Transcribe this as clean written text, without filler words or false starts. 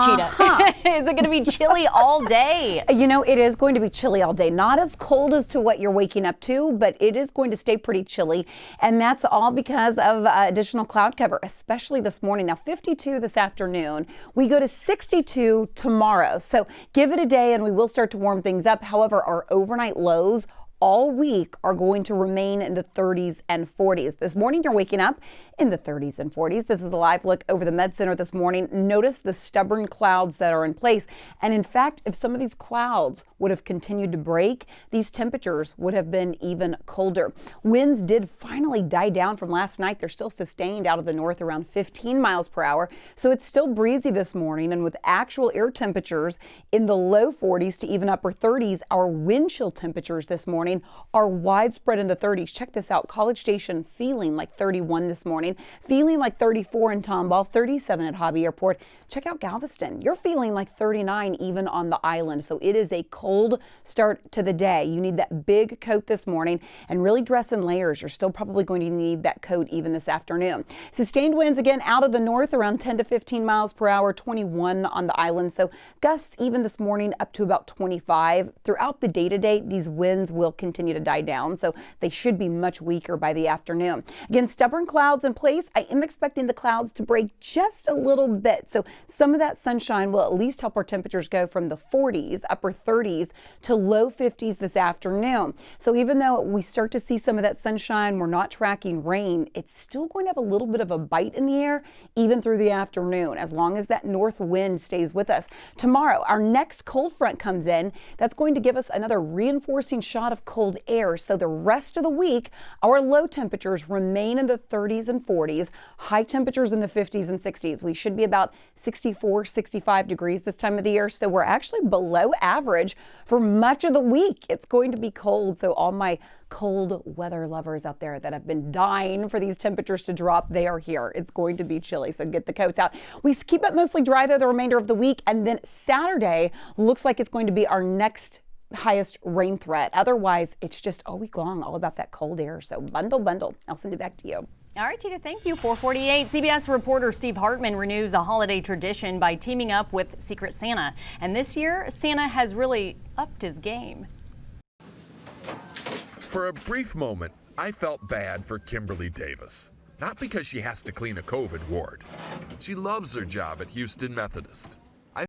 Cheetah. Is it going to be chilly all day? You know, it is going to be chilly all day. Not as cold as to what you're waking up to, but it is going to stay pretty chilly. And that's all because of additional cloud cover, especially this morning. Now, 52 this afternoon. We go to 62 tomorrow. So give it a day and we will start to warm things up. However, our overnight lows all week are going to remain in the 30s and 40s. This morning, you're waking up in the 30s and 40s. This is a live look over the Med Center this morning. Notice the stubborn clouds that are in place. And in fact, if some of these clouds would have continued to break, these temperatures would have been even colder. Winds did finally die down from last night. They're still sustained out of the north around 15 miles per hour. So it's still breezy this morning. And with actual air temperatures in the low 40s to even upper 30s, our wind chill temperatures this morning are widespread in the 30s. Check this out. College Station feeling like 31 this morning, feeling like 34 in Tomball, 37 at Hobby Airport. Check out Galveston. You're feeling like 39 even on the island. So it is a cold start to the day. You need that big coat this morning and really dress in layers. You're still probably going to need that coat even this afternoon. Sustained winds again out of the north around 10 to 15 miles per hour, 21 on the island. So gusts even this morning up to about 25. Throughout the day today, these winds will continue to die down, so they should be much weaker by the afternoon. Again, stubborn clouds in place. I am expecting the clouds to break just a little bit, so some of that sunshine will at least help our temperatures go from the 40s, upper 30s to low 50s this afternoon. So even though we start to see some of that sunshine, we're not tracking rain, it's still going to have a little bit of a bite in the air even through the afternoon, as long as that north wind stays with us. Tomorrow, our next cold front comes in. That's going to give us another reinforcing shot of cold air. So the rest of the week, our low temperatures remain in the 30s and 40s, high temperatures in the 50s and 60s. We should be about 64, 65 degrees this time of the year. So we're actually below average for much of the week. It's going to be cold. So all my cold weather lovers out there that have been dying for these temperatures to drop, they are here. It's going to be chilly, so get the coats out. We keep it mostly dry though the remainder of the week, and then Saturday looks like it's going to be our next highest rain threat. Otherwise, it's just all week long all about that cold air. So bundle. I'll send it back to you. All right, Cheetah, thank you. 448, CBS reporter Steve Hartman renews a holiday tradition by teaming up with Secret Santa. And this year, Santa has really upped his game. For a brief moment, I felt bad for Kimberly Davis. Not because she has to clean a COVID ward. She loves her job at Houston Methodist.